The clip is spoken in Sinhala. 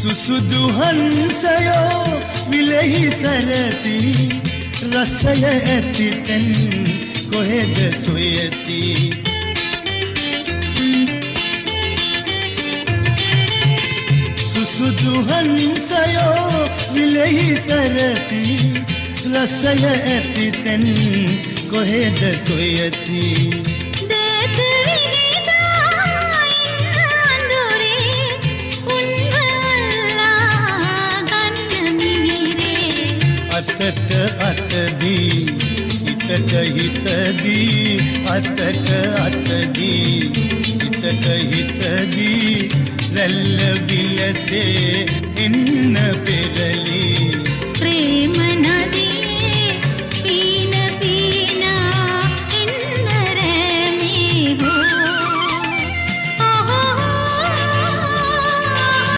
සුසුදු හංසයෝ විලෙහි සරති රසය ඇති තැන් කොහෙද සොයති සුසුදු හංසයෝ විලෙහි සරති රසය ඇති තැන් කොහෙද සොයති අතට අතදී හිතට හිතදී අතට අතදී හිතට හිතදී රැල්ල විලසේ එන්න පෙරලි ප්‍රේම නදී